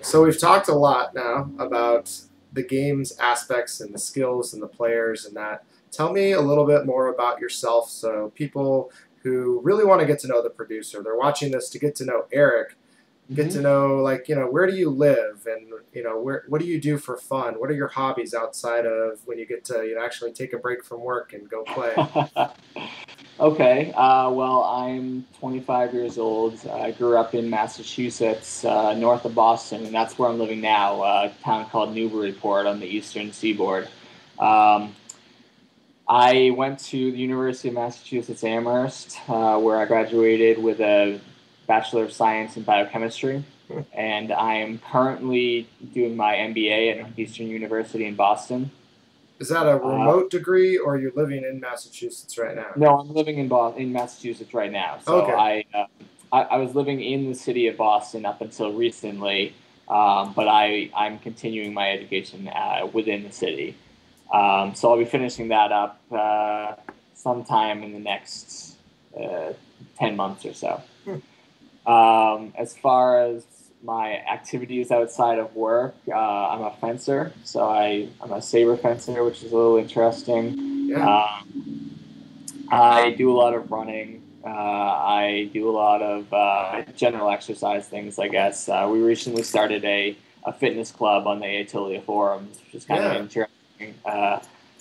So we've talked a lot now about the game's aspects and the skills and the players and that. Tell me a little bit more about yourself so people who really want to get to know the producer, they're watching this to get to know Eric, get to hmm know where do you live and what do you do for fun? What are your hobbies outside of when you get to actually take a break from work and go play? Okay. Well, I'm 25 years old. I grew up in Massachusetts, north of Boston, and that's where I'm living now, a town called Newburyport on the eastern seaboard. Um, I went to the University of Massachusetts Amherst, where I graduated with a Bachelor of Science in Biochemistry. And I am currently doing my MBA at Northeastern University in Boston. Is that a Uh, remote degree or are you living in Massachusetts right now? No, I'm living in Massachusetts right now. So Okay. I was living in the city of Boston up until recently, but I'm continuing my education within the city. So I'll be finishing that up sometime in the next uh, 10 months or so. Hmm. As far as my activities outside of work, I'm a fencer, so I'm a saber fencer, which is a little interesting. Yeah. I do a lot of running. I do a lot of general exercise things, I guess. We recently started a fitness club on the Aetolia forums, which is kind of an Yeah. interesting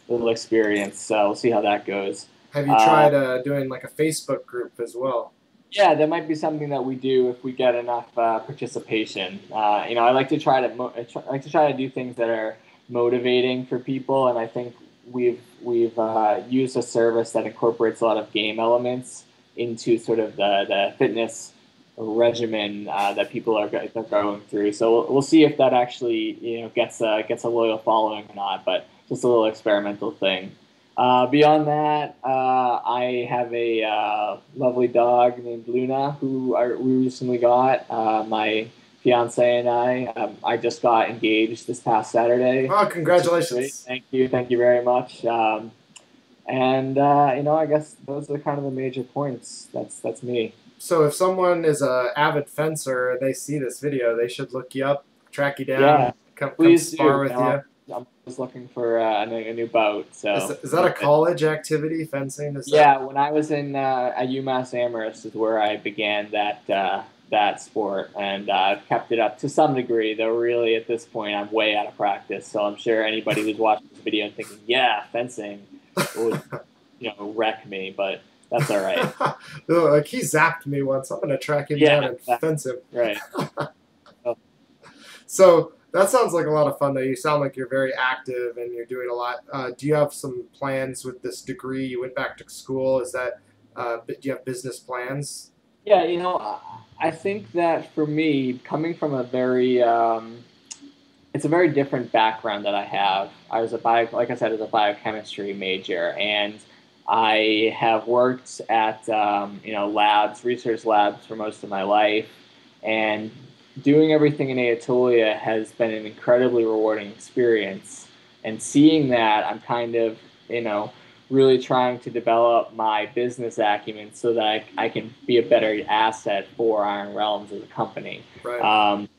little experience. So we'll see how that goes. Have you Uh, tried doing like a Facebook group as well? yeah, that might be something that we do if we get enough participation. I like to I like to try to do things that are motivating for people, and I think we've used a service that incorporates a lot of game elements into sort of the fitness regimen that people are going through. So we'll see if that actually gets a loyal following or not. But just a little experimental thing. Beyond that, I have a lovely dog named Luna we recently got. My fiance and I just got engaged this past Saturday, Oh, which is great. congratulations. Thank you very much. I guess those are kind of the major points. That's me. So if someone is a avid fencer and they see this video, they should look you up, track you down, Yeah, come please do. spar with you. I'm just looking for a new boat, so Is that a college activity, fencing? Is that yeah, when I was in at UMass Amherst is where I began that sport, and I've kept it up to some degree. Though really, at this point, I'm way out of practice. So I'm sure anybody who's watching this video and thinking, "Yeah, fencing," would wreck me, but that's all right. like he zapped me once? I'm gonna track him down Yeah, and exactly. fence him. Right. Oh, So that sounds like a lot of fun, though. You sound like you're very active and you're doing a lot. Do you have some plans with this degree? You went back to school. Is that? Do you have business plans? yeah, I think that for me, coming from it's a very different background that I have. Like I said, as a biochemistry major, and I have worked at research labs for most of my life, and doing everything in Aetolia has been an incredibly rewarding experience. And seeing that, I'm kind of really trying to develop my business acumen so that I can be a better asset for Iron Realms as a company. Right. Um,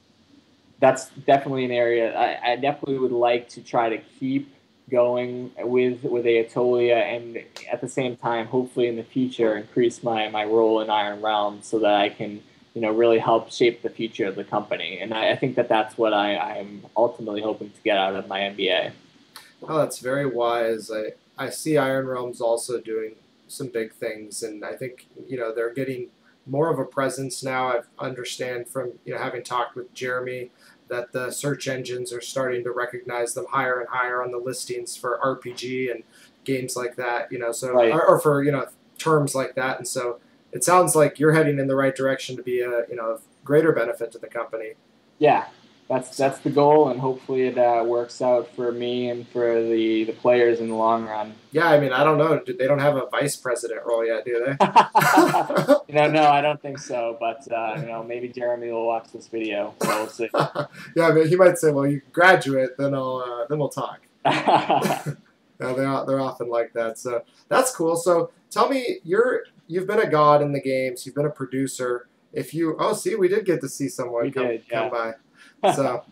that's definitely an area I definitely would like to try to keep going with Aetolia, and at the same time, hopefully in the future, increase my role in Iron Realm so that I can really help shape the future of the company. And I think that that's what I'm ultimately hoping to get out of my MBA. Oh, that's very wise. I see Iron Realms also doing some big things, and I think they're getting more of a presence now. I understand from having talked with Jeremy that the search engines are starting to recognize them higher and higher on the listings for RPG and games like that. So Right. or for terms like that, and so it sounds like you're heading in the right direction to be a of greater benefit to the company. Yeah, that's So that's the goal, and hopefully it works out for me and for the players in the long run. yeah, I mean, I don't know. They don't have a vice president role yet, do they? No, I don't think so. But maybe Jeremy will watch this video, so we'll see. Yeah, I mean, he might say, "Well, you graduate, then we'll talk." No, they're often like that. So that's cool. So tell me, you've been a god in the games. You've been a producer. If you see, we did get to see someone We did, come yeah. by. So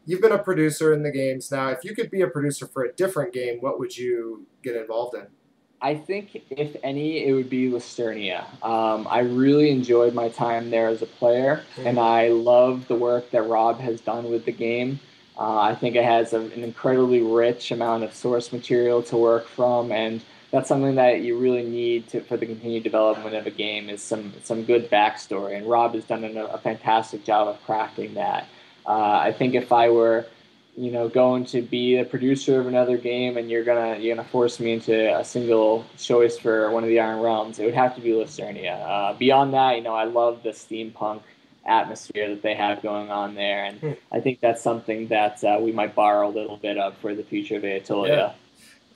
you've been a producer in the games now. If you could be a producer for a different game, what would you get involved in? I think, if any, it would be Listernia. I really enjoyed my time there as a player, and Mm-hmm. I love the work that Rob has done with the game. I think it has an incredibly rich amount of source material to work from, and that's something that you really need for the continued development of a game is some good backstory. And Rob has done a fantastic job of crafting that. I think if I were going to be a producer of another game and you're gonna force me into a single choice for one of the Iron Realms, it would have to be Listernia. Beyond that, I love the steampunk atmosphere that they have going on there, and Hmm. I think that's something that we might borrow a little bit of for the future of Yeah. Aetolia.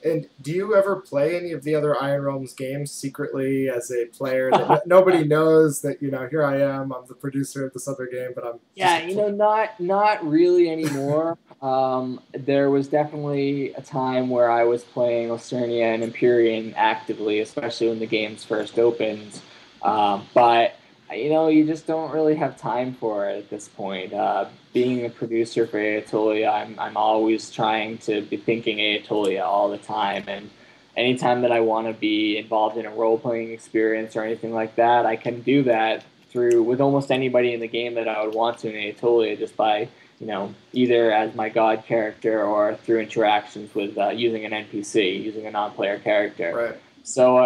And do you ever play any of the other Iron Realms games secretly as a player that nobody knows that, here I am, I'm the producer of this other game, but I'm just Yeah, not really anymore. There was definitely a time where I was playing Osternia and Empyrean actively, especially when the games first opened. But you just don't really have time for it at this point. Being a producer for Aetolia, I'm always trying to be thinking Aetolia all the time, and anytime that I want to be involved in a role playing experience or anything like that, I can do that through with almost anybody in the game that I would want to in Aetolia just by either as my god character or through interactions with using an NPC, using a non-player character. right. So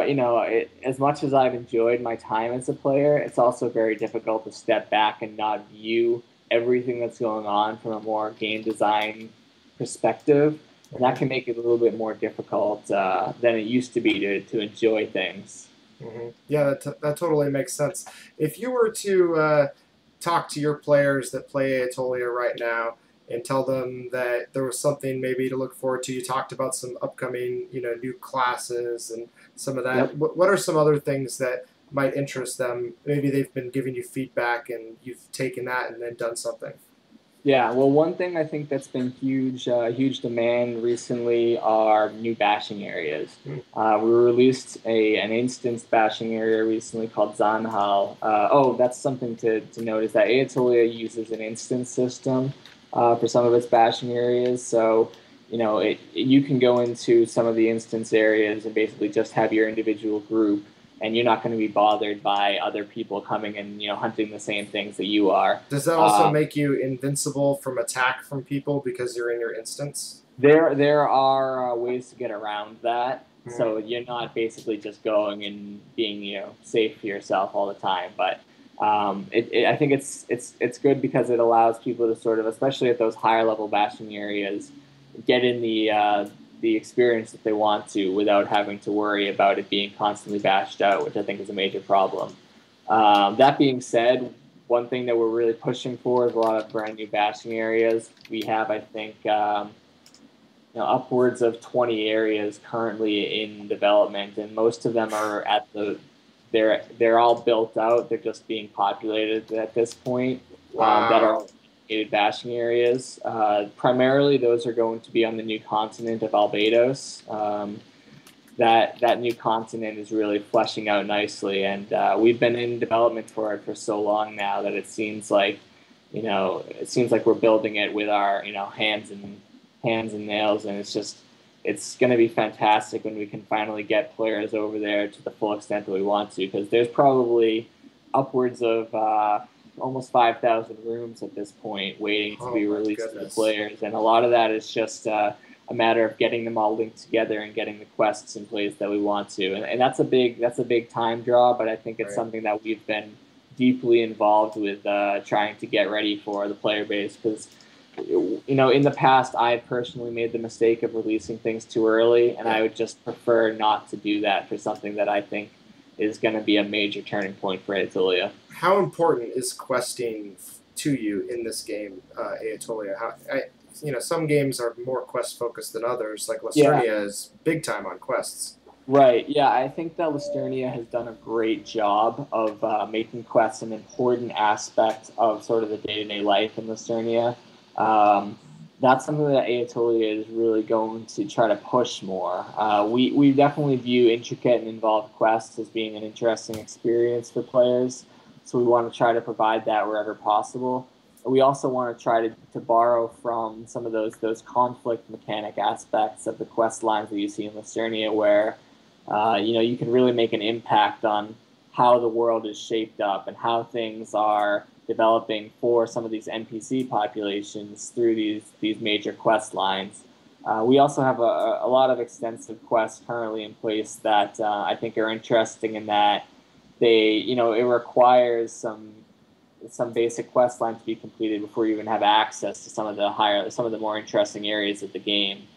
as much as I've enjoyed my time as a player, it's also very difficult to step back and not view everything that's going on from a more game design perspective, and that Mm-hmm. can make it a little bit more difficult than it used to be to enjoy things. Mm-hmm. Yeah, that totally makes sense. If you were to talk to your players that play Aetolia right now and tell them that there was something maybe to look forward to, you talked about some upcoming, new classes and some of that. Yep. What are some other things that might interest them? Maybe they've been giving you feedback and you've taken that and then done something. Yeah, well, one thing I think that's been huge demand recently are new bashing areas. Mm. We released an instance bashing area recently called Zanhal. That's something to note is that Aetolia uses an instance system for some of its bashing areas. So, you can go into some of the instance areas and basically just have your individual group, and you're not going to be bothered by other people coming and hunting the same things that you are. Does that also Um, make you invincible from attack from people because you're in your instance? there are ways to get around that. Mm. So you're not basically just going and being safe for yourself all the time. But I think it's good because it allows people to sort of, especially at those higher level bashing areas, get in the experience that they want to without having to worry about it being constantly bashed out, which I think is a major problem. That being said, one thing that we're really pushing for is a lot of brand new bashing areas. We have, I think, upwards of 20 areas currently in development, and most of them are they're all built out. They're just being populated at this point. That are Wow. dedicated bashing areas. Primarily, those are going to be on the new continent of Albedos. That new continent is really fleshing out nicely, and we've been in development for it for so long now that it seems like we're building it with our hands and nails, and it's going to be fantastic when we can finally get players over there to the full extent that we want to, because there's probably upwards of almost 5,000 rooms at this point waiting to Oh be my released to the goodness. players, and a lot of that is just a matter of getting them all linked together and getting the quests in place that we want to, and that's a big time draw, but I think it's Right. something that we've been deeply involved with trying to get ready for the player base, because in the past, I personally made the mistake of releasing things too early, and Yeah. I would just prefer not to do that for something that I think is going to be a major turning point for Aetolia. How important is questing to you in this game, Aetolia? Some games are more quest focused than others. Like Yeah, Lacernia is big time on quests. right. Yeah, I think that Listernia has done a great job of making quests an important aspect of sort of the day to day life in Listernia. Um, that's something that Aetolia is really going to try to push more. We definitely view intricate and involved quests as being an interesting experience for players, so we want to try to provide that wherever possible. we also want to try to borrow from some of those conflict mechanic aspects of the quest lines that you see in Listernia, where you can really make an impact on how the world is shaped up and how things are developing for some of these NPC populations through these major quest lines. We also have a lot of extensive quests currently in place that I think are interesting in that it requires some basic quest line to be completed before you even have access to some of the more interesting areas of the game.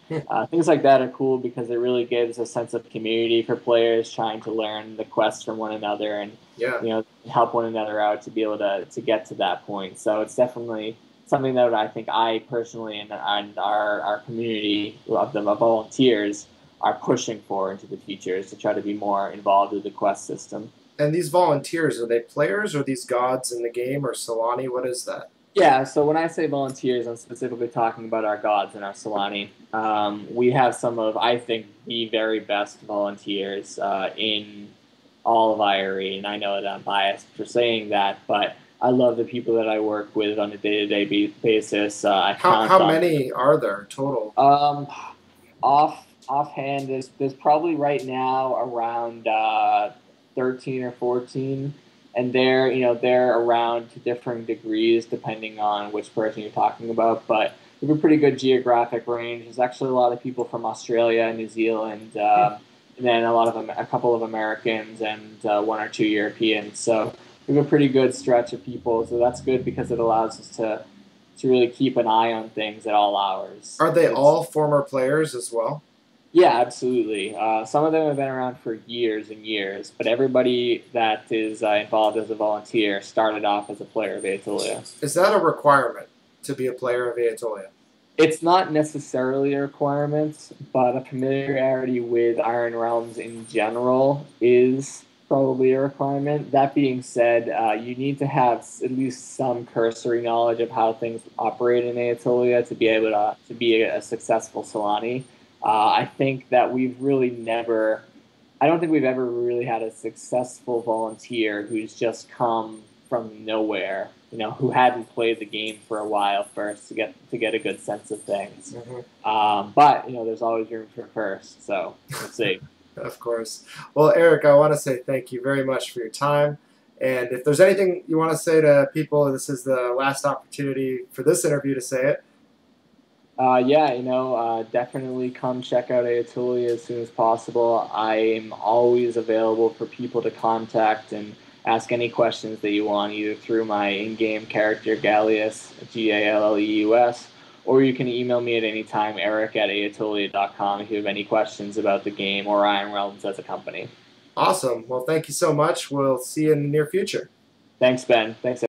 Things like that are cool because it really gives a sense of community for players trying to learn the quests from one another and help one another out to be able to get to that point. So it's definitely something that I think I personally and our community of the volunteers are pushing for into the future, is to try to be more involved with the quest system. And these volunteers, are they players or these gods in the game or Solani? What is that? Yeah, so when I say volunteers, I'm specifically talking about our gods and our Solani. We have some of, I think, the very best volunteers in all of IRE, and I know that I'm biased for saying that, but I love the people that I work with on a day-to-day basis. How many are there total? Offhand, there's probably right now around 13 or 14, and they're around to differing degrees depending on which person you're talking about, but we have a pretty good geographic range. There's actually a lot of people from Australia, New Zealand, and then a couple of Americans and one or two Europeans. So we have a pretty good stretch of people. So that's good because it allows us to really keep an eye on things at all hours. Are they all former players as well? Yeah, absolutely. Some of them have been around for years and years, but everybody that is involved as a volunteer started off as a player of Aetolia. Is that a requirement to be a player of Aetolia? It's not necessarily a requirement, but a familiarity with Iron Realms in general is probably a requirement. That being said, you need to have at least some cursory knowledge of how things operate in Aetolia to be able to be a successful Solani. I think that I don't think we've ever really had a successful volunteer who's just come from nowhere, who hadn't played the game for a while first to get a good sense of things. Mm-hmm. But there's always room for first, so we'll see. Of course. Well, Eric, I want to say thank you very much for your time. And if there's anything you want to say to people, this is the last opportunity for this interview to say it. Definitely come check out Aetolia as soon as possible. I'm always available for people to contact and ask any questions that you want, either through my in-game character, Galleus, Galleus, or you can email me at any time, eric@aetolia.com, if you have any questions about the game or Iron Realms as a company. Awesome. Well, thank you so much. We'll see you in the near future. Thanks, Ben. Thanks,